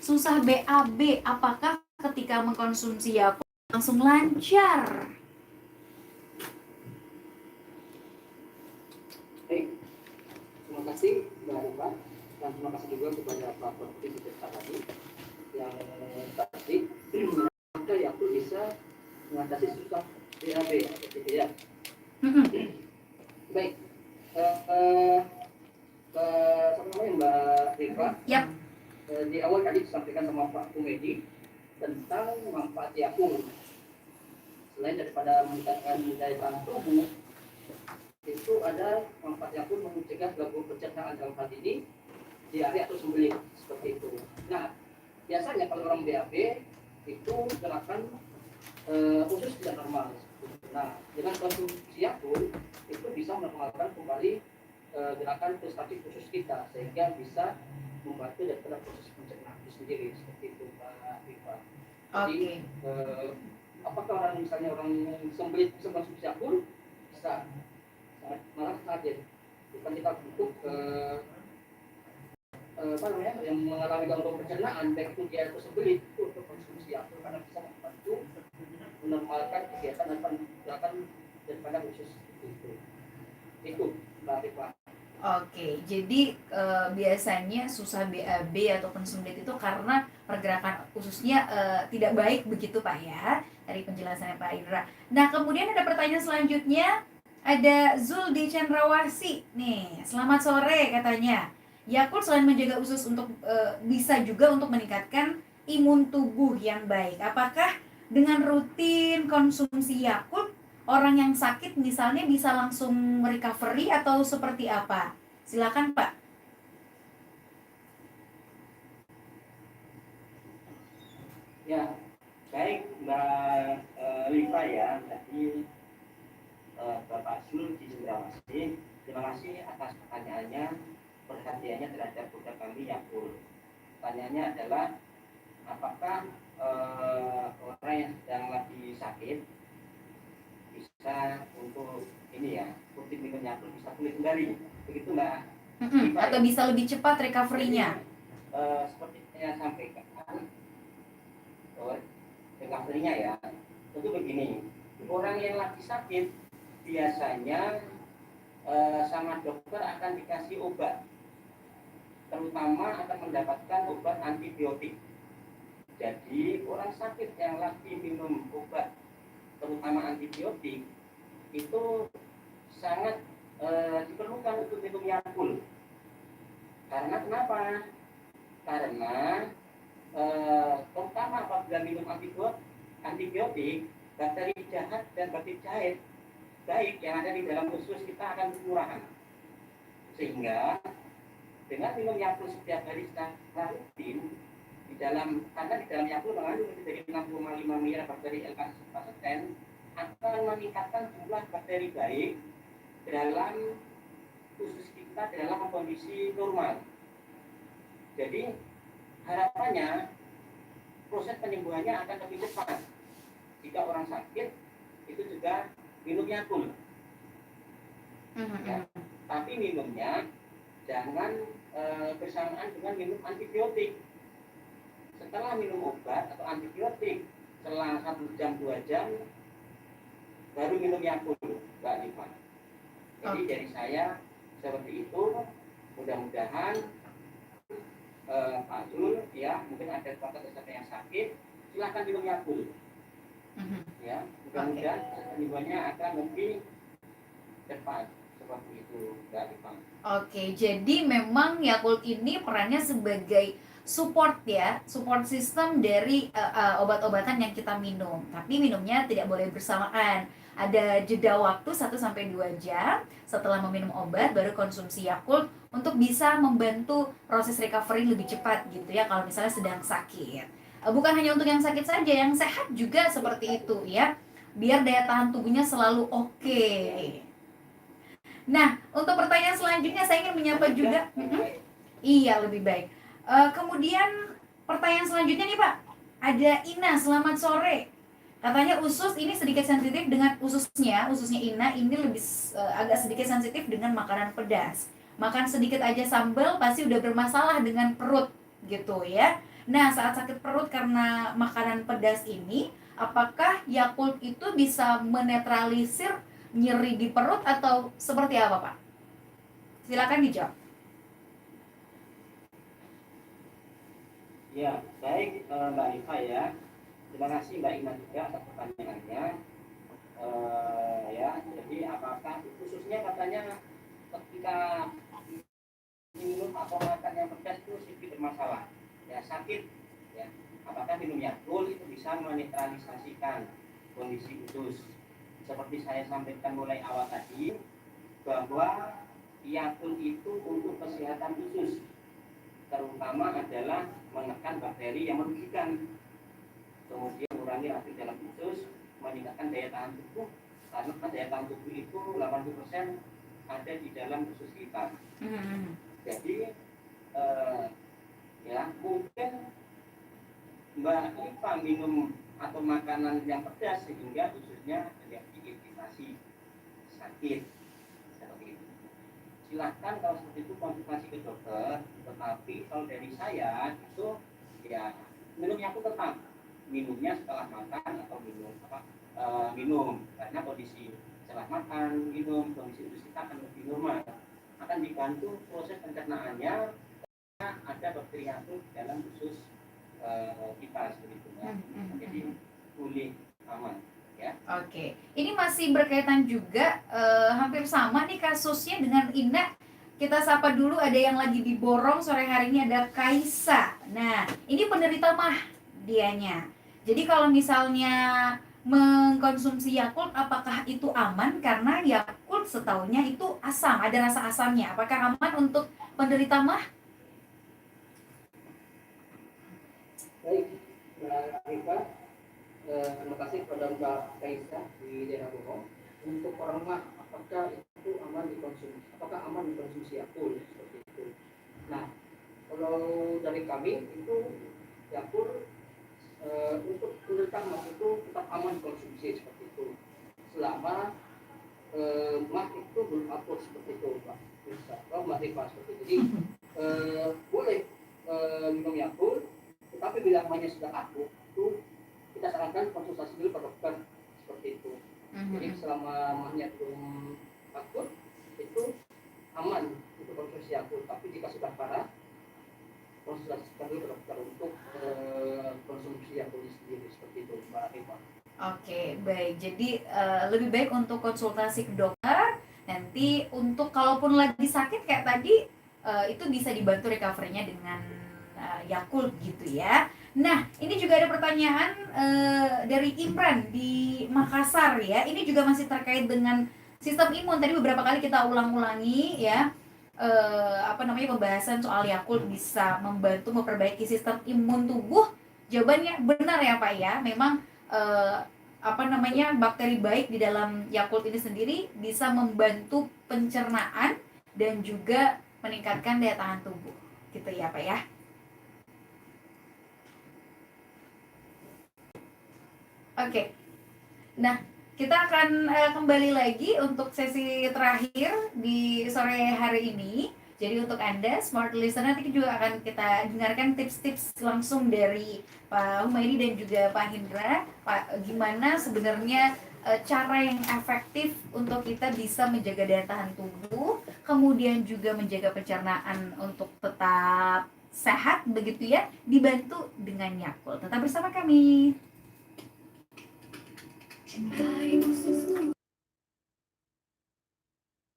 susah BAB, apakah ketika mengkonsumsi Yakult langsung lancar? Baik, terima kasih Mbak Rifa, dan terima kasih juga kepada Pak Korti Peserta tadi yang tadi maka Yakult bisa mengatasi susah BAB atau gitu ya. Baik, sama namanya Mbak Rifa. Yap. Di awal tadi disampaikan sama Pak Kumedi tentang manfaat Yakult. Selain daripada meningkatkan daya tahan tubuh, itu ada manfaat Yakult mencegah gangguan pencernaan dalam hal ini diare atau sembelit seperti itu. Nah, biasanya kalau orang BAB itu gerakan usus tidak normal. Nah, dengan konsumsi Yakult itu bisa menormalkan kembali gerakan prestasi usus kita sehingga bisa membantu daripada proses pencernaan itu sendiri seperti itu Pak Rifa. Jadi apakah orang misalnya orang sembelit bisa konsumsi Yakult? Bisa, malah sangat. Bukan kita butuh yang mengalami gangguan pencernaan baik itu dia atau sembelit itu untuk konsumsi Yakult karena bisa membantu menormalkan kegiatan dan gerakan daripada usus itu Mbak Rifa. Oke, jadi biasanya susah BAB ataupun sembelit itu karena pergerakan ususnya tidak baik begitu Pak ya, dari penjelasannya Pak Indra. Nah, kemudian ada pertanyaan selanjutnya, ada Zuldi Chandrawasi nih, selamat sore katanya. Yakult selain menjaga usus untuk bisa juga untuk meningkatkan imun tubuh yang baik. Apakah dengan rutin konsumsi Yakult orang yang sakit misalnya bisa langsung recovery atau seperti apa? Silakan Pak. Ya, baik Mbak Rifa ya. Tadi Bapak Zul di Cendrawasih, terima kasih atas pertanyaannya, perhatiannya terhadap produk kami Yakult. Pertanyaannya adalah apakah orang yang sedang lagi sakit bisa untuk ini ya rutin minum Yakult bisa pulih kembali, begitu Mbak? Atau bisa lebih cepat recovery-nya? Seperti saya sampaikan, recovery-nya ya, tentu begini, orang yang lagi sakit biasanya sama dokter akan dikasih obat, terutama akan mendapatkan obat antibiotik. Jadi orang sakit yang lagi minum obat terutama antibiotik itu sangat diperlukan untuk minum Yakult. Karena kenapa? Karena terutama apabila minum antibiotik, bakteri jahat dan bakteri baik yang ada di dalam usus kita akan berkurang. Sehingga dengan minum Yakult setiap hari secara rutin, karena di dalam Yakult mengandung lebih dari 6,5 miliar bakteri L-carnitine akan meningkatkan jumlah bakteri baik dalam usus kita dalam kondisi normal. Jadi harapannya proses penyembuhannya akan lebih cepat jika orang sakit itu juga minum Yakult. Ya, tapi minumnya jangan bersamaan dengan minum antibiotik. Setelah minum obat atau antibiotik selang 1 jam 2 jam baru minum Yakult, Mbak Rifa. Jadi dari saya seperti itu. Mudah-mudahan Pak Zul ya, mungkin ada keluarga yang sakit, silahkan minum Yakult. Ya, mudah-mudahan penyembuhannya akan lebih cepat seperti itu, Mbak Rifa. Oke, jadi memang Yakult ini perannya sebagai support ya, support system dari obat-obatan yang kita minum. Tapi minumnya tidak boleh bersamaan. Ada jeda waktu 1-2 jam setelah meminum obat baru konsumsi Yakult untuk bisa membantu proses recovery lebih cepat gitu ya kalau misalnya sedang sakit. Bukan hanya untuk yang sakit saja, yang sehat juga seperti itu ya. Biar daya tahan tubuhnya selalu oke. Nah, untuk pertanyaan selanjutnya saya ingin menyapa juga. Iya, lebih baik. Kemudian pertanyaan selanjutnya nih Pak, ada Ina, selamat sore. Katanya usus ini sedikit sensitif dengan ususnya Ina ini lebih agak sedikit sensitif dengan makanan pedas. Makan sedikit aja sambal pasti udah bermasalah dengan perut gitu ya. Nah, saat sakit perut karena makanan pedas ini, apakah Yakult itu bisa menetralisir nyeri di perut atau seperti apa, Pak? Silakan dijawab. Ya, baik Mbak Iva ya. Terima kasih Mbak Ina juga atas pertanyaannya. Ya, jadi apakah khususnya katanya ketika minum atau makan yang pedas itu sedikit bermasalah, ya sakit, ya. Apakah minum Yakult itu bisa menetralisasikan kondisi usus? Seperti saya sampaikan mulai awal tadi, bahwa Yakult itu untuk kesehatan usus, terutama adalah menekan bakteri yang merugikan, kemudian mengurangi racun dalam usus, meningkatkan daya tahan tubuh, karena daya tahan tubuh itu 80% ada di dalam usus kita. Jadi ya mungkin Mbak Iva minum atau makanan yang pedas sehingga ususnya ada diiritasi, sakit seperti itu. Silahkan kalau seperti itu konsultasi ke dokter, tetapi kalau dari saya itu ya minum Yakult tetap, minumnya setelah makan atau minum karena kondisi setelah makan minum, kondisi usus kita akan lebih normal, akan dibantu proses pencernaannya karena ada bakteri Yakult dalam usus kita seperti itu ya. Jadi pulih aman ya. Oke, ini masih berkaitan juga hampir sama nih kasusnya dengan Ina. Kita sapa dulu, ada yang lagi diborong sore hari ini, ada Kaisa. Nah, ini penderita mah dianya. Jadi kalau misalnya mengkonsumsi Yakult, apakah itu aman? Karena Yakult setahunya itu asam, ada rasa asamnya. Apakah aman untuk penderita mah? Baik, Mbak Rika, terima kasih kepada Mbak Kaisa di daerah Bogor. Untuk orang mah, apakah itu aman dikonsumsi? Apakah aman dikonsumsi Yakult seperti itu? Nah, kalau dari kami itu Yakult untuk penderita mah itu tetap aman dikonsumsi seperti itu. Selama mah itu belum akur seperti itu, Pak. Bisa, Mbak Rika seperti itu. Jadi boleh minum Yakult, tetapi bila mahnya sudah akut, itu kita sarankan konsultasi dulu ke dokter seperti itu. Jadi selama mahnya belum akut, itu aman untuk konsumsi Yakult. Tapi jika sudah parah, konsultasikan dulu ke dokter untuk konsumsi Yakult sendiri seperti itu, Mbak Eva. Oke, baik. Jadi lebih baik untuk konsultasi ke dokter. Nanti untuk kalaupun lagi sakit kayak tadi, itu bisa dibantu recovery-nya dengan Yakult gitu ya. Nah, ini juga ada pertanyaan dari Imran di Makassar ya. Ini juga masih terkait dengan sistem imun. Tadi beberapa kali kita ulang-ulangi ya. Pembahasan soal Yakult bisa membantu memperbaiki sistem imun tubuh. Jawabannya benar ya Pak ya. Memang bakteri baik di dalam Yakult ini sendiri bisa membantu pencernaan dan juga meningkatkan daya tahan tubuh. Gitu ya Pak ya. Oke. Nah, kita akan kembali lagi untuk sesi terakhir di sore hari ini. Jadi untuk Anda smart listener, nanti juga akan kita dengarkan tips-tips langsung dari Pak Humaydi dan juga Pak Hindra. Pak, gimana sebenarnya cara yang efektif untuk kita bisa menjaga daya tahan tubuh, kemudian juga menjaga pencernaan untuk tetap sehat begitu ya, dibantu dengan Yakult. Tetap bersama kami. Cintai usus